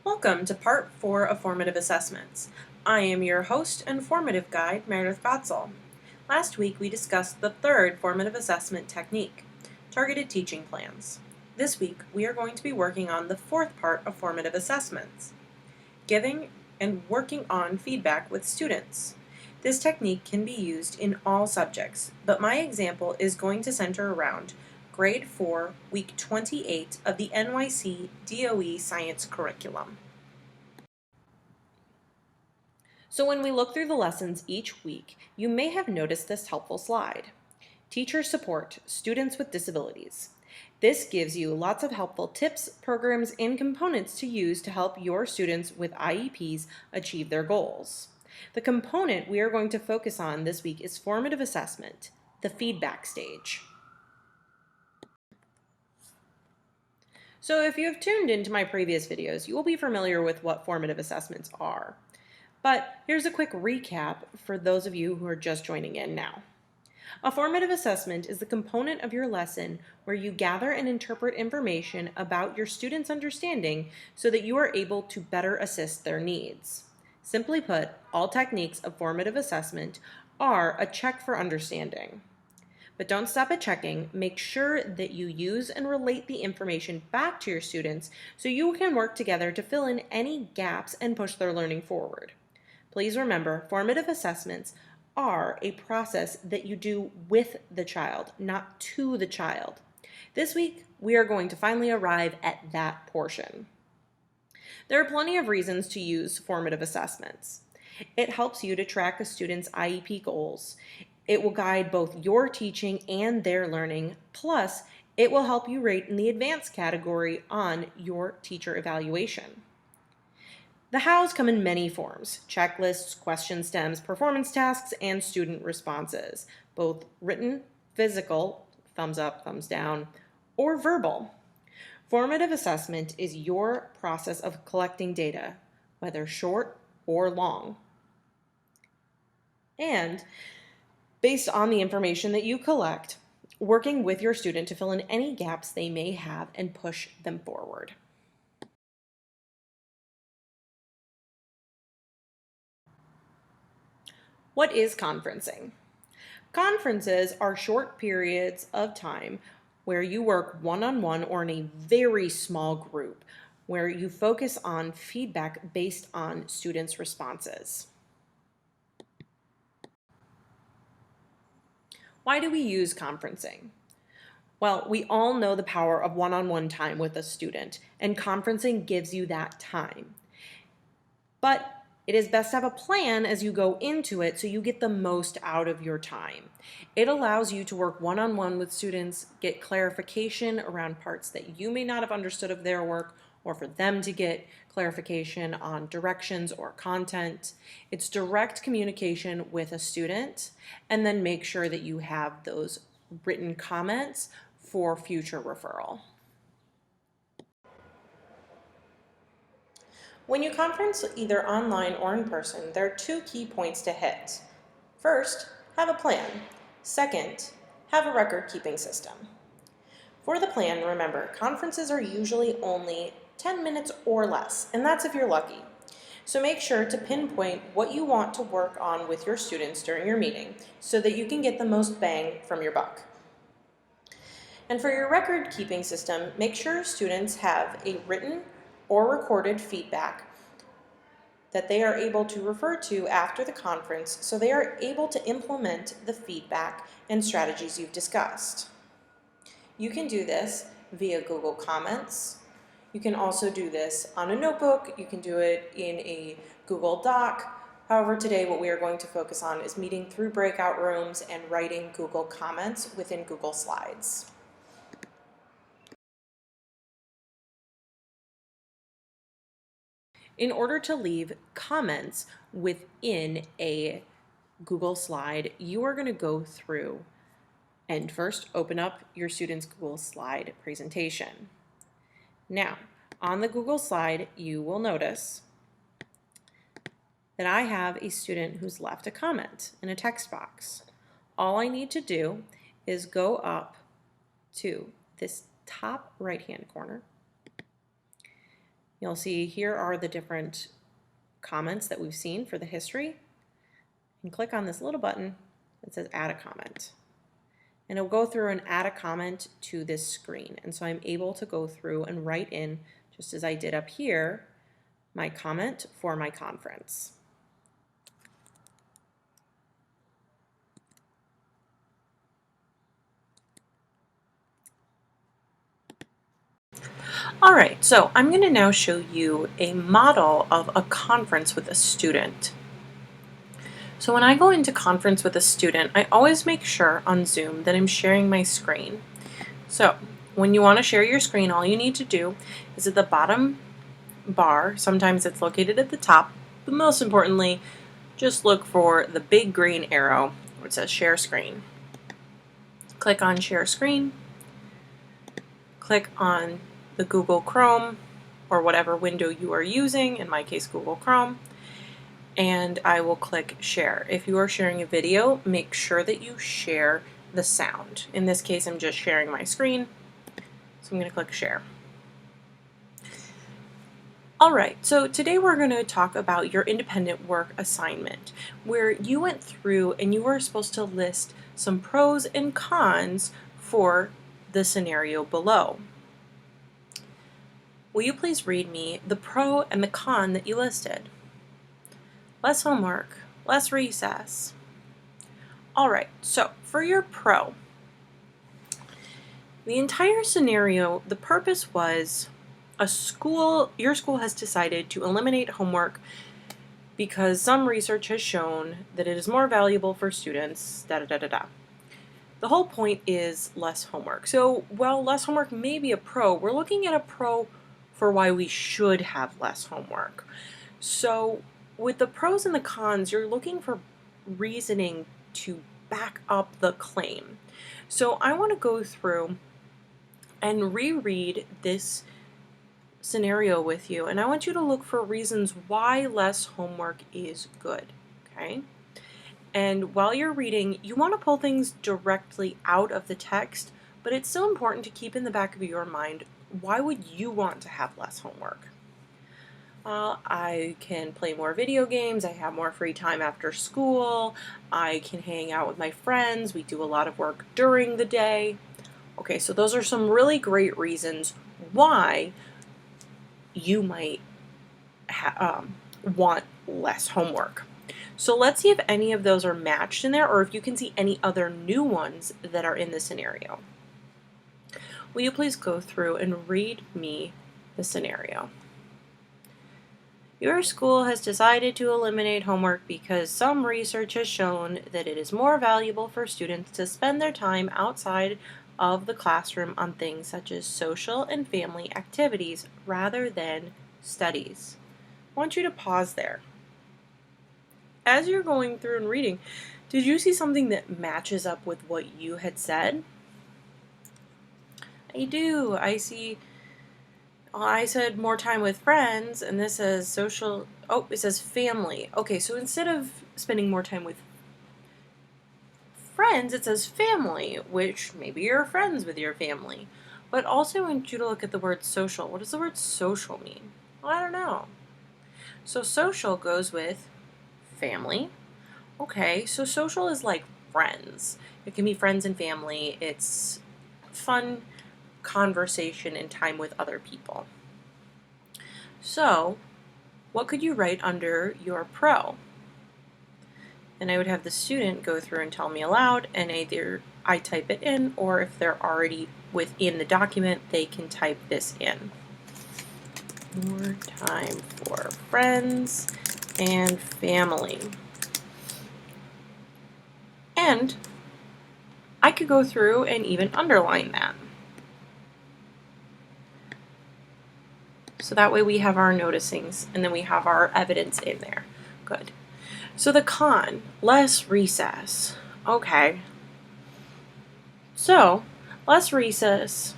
Welcome to Part 4 of Formative Assessments. I am your host and formative guide, Meredith Gotzel. Last week we discussed the third formative assessment technique, targeted teaching plans. This week we are going to be working on the fourth part of formative assessments, giving and working on feedback with students. This technique can be used in all subjects, but my example is going to center around Grade 4, Week 28 of the NYC DOE Science Curriculum. So when we look through the lessons each week, you may have noticed this helpful slide. Teacher support students with disabilities. This gives you lots of helpful tips, programs, and components to use to help your students with IEPs achieve their goals. The component we are going to focus on this week is formative assessment, the feedback stage. So if you have tuned into my previous videos, you will be familiar with what formative assessments are. But here's a quick recap for those of you who are just joining in now. A formative assessment is the component of your lesson where you gather and interpret information about your students' understanding so that you are able to better assist their needs. Simply put, all techniques of formative assessment are a check for understanding. But don't stop at checking. Make sure that you use and relate the information back to your students so you can work together to fill in any gaps and push their learning forward. Please remember, formative assessments are a process that you do with the child, not to the child. This week, we are going to finally arrive at that portion. There are plenty of reasons to use formative assessments. It helps you to track a student's IEP goals. It will guide both your teaching and their learning, plus it will help you rate in the advanced category on your teacher evaluation. The hows come in many forms: checklists, question stems, performance tasks, and student responses, both written, physical, thumbs up, thumbs down, or verbal. Formative assessment is your process of collecting data, whether short or long. And based on the information that you collect, working with your student to fill in any gaps they may have and push them forward. What is conferencing? Conferences are short periods of time where you work one-on-one or in a very small group, where you focus on feedback based on students' responses. Why do we use conferencing? Well, we all know the power of one-on-one time with a student, and conferencing gives you that time. But it is best to have a plan as you go into it so you get the most out of your time. It allows you to work one-on-one with students, get clarification around parts that you may not have understood of their work, or for them to get clarification on directions or content. It's direct communication with a student, and then make sure that you have those written comments for future referral. When you conference either online or in person, there are two key points to hit. First, have a plan. Second, have a record-keeping system. For the plan, remember, conferences are usually only 10 minutes or less, and that's if you're lucky. So make sure to pinpoint what you want to work on with your students during your meeting so that you can get the most bang from your buck. And for your record-keeping system, make sure students have a written or recorded feedback that they are able to refer to after the conference so they are able to implement the feedback and strategies you've discussed. You can do this via Google Comments. You can also do this on a notebook. You can do it in a Google Doc. However, today what we are going to focus on is meeting through breakout rooms and writing Google Comments within Google Slides. In order to leave comments within a Google slide, you are going to go through and first open up your student's Google slide presentation. Now, on the Google slide, you will notice that I have a student who's left a comment in a text box. All I need to do is go up to this top right-hand corner You'll see here are the different comments that we've seen for the history. And click on this little button that says add a comment. And it'll go through and add a comment to this screen. And so I'm able to go through and write in, just as I did up here, my comment for my conference. All right, so I'm going to now show you a model of a conference with a student. So when I go into conference with a student, I always make sure on Zoom that I'm sharing my screen. So when you want to share your screen, all you need to do is at the bottom bar, sometimes it's located at the top, but most importantly, just look for the big green arrow where it says share screen. Click on share screen, click on the Google Chrome or whatever window you are using, in my case Google Chrome, and I will click share. If you are sharing a video, make sure that you share the sound. In this case, I'm just sharing my screen, so I'm going to click share. All right, so today we're going to talk about your independent work assignment, where you went through and you were supposed to list some pros and cons for the scenario below. Will you please read me the pro and the con that you listed? Less homework, less recess. All right, so for your pro, the entire scenario, the purpose was your school has decided to eliminate homework because some research has shown that it is more valuable for students, da da da da da. The whole point is less homework. So while less homework may be a pro, we're looking at a pro for why we should have less homework. So with the pros and the cons, you're looking for reasoning to back up the claim. So I want to go through and reread this scenario with you, and I want you to look for reasons why less homework is good, okay? And while you're reading, you want to pull things directly out of the text, but it's still important to keep in the back of your mind, why would you want to have less homework? I can play more video games, I have more free time after school, I can hang out with my friends, we do a lot of work during the day. Okay, so those are some really great reasons why you might want less homework. So let's see if any of those are matched in there, or if you can see any other new ones that are in the scenario. Will you please go through and read me the scenario? Your school has decided to eliminate homework because some research has shown that it is more valuable for students to spend their time outside of the classroom on things such as social and family activities rather than studies. I want you to pause there. As you're going through and reading, did you see something that matches up with what you had said? I do. I see. I said more time with friends, and this says social. Oh, it says family. Okay, so instead of spending more time with friends, it says family, which maybe you're friends with your family. But also I want you to look at the word social. What does the word social mean? Well, I don't know. So social goes with family. Okay, so social is like friends. It can be friends and family. It's fun conversation and time with other people. So, what could you write under your pro? And I would have the student go through and tell me aloud, and either I type it in, or if they're already within the document, they can type this in. More time for friends and family. And I could go through and even underline that. So that way we have our noticings, and then we have our evidence in there. Good. So the con, less recess. Okay. So, less recess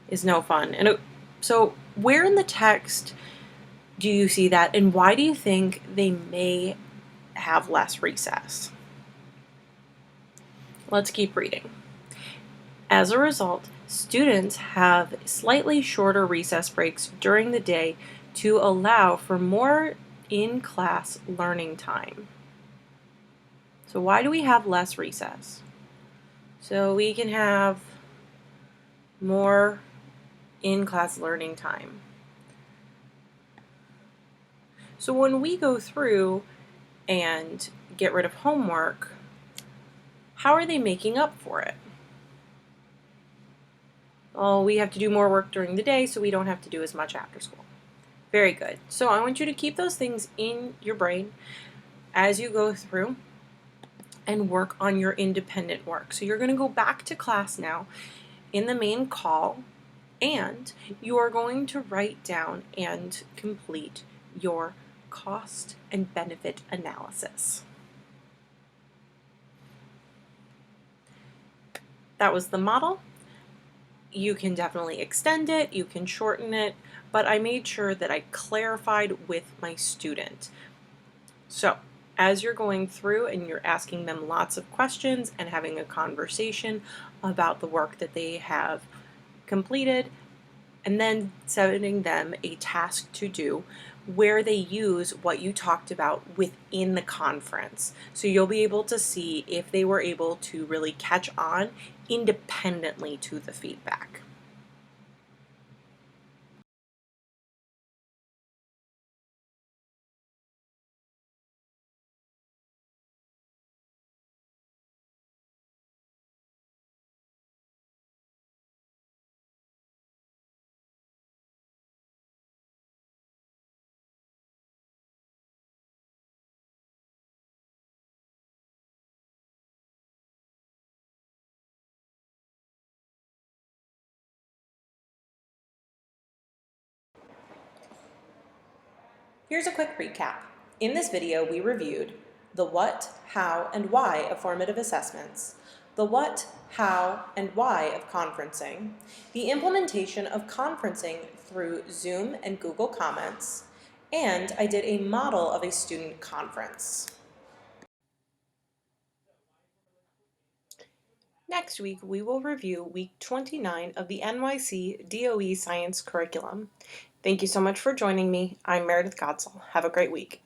is no fun. And so where in the text do you see that, and why do you think they may have less recess? Let's keep reading. As a result, Students have slightly shorter recess breaks during the day to allow for more in-class learning time. So why do we have less recess? So we can have more in-class learning time. So when we go through and get rid of homework, how are they making up for it? Well, we have to do more work during the day, so we don't have to do as much after school. Very good. So I want you to keep those things in your brain as you go through and work on your independent work. So you're going to go back to class now in the main call, and you are going to write down and complete your cost and benefit analysis. That was the model. You can definitely extend it, you can shorten it, but I made sure that I clarified with my student. So as you're going through and you're asking them lots of questions and having a conversation about the work that they have completed, and then setting them a task to do where they use what you talked about within the conference. So you'll be able to see if they were able to really catch on independently to the feedback. Here's a quick recap. In this video, we reviewed the what, how, and why of formative assessments, the what, how, and why of conferencing, the implementation of conferencing through Zoom and Google Comments, and I did a model of a student conference. Next week, we will review week 29 of the NYC DOE Science Curriculum. Thank you so much for joining me. I'm Meredith Gotzel. Have a great week.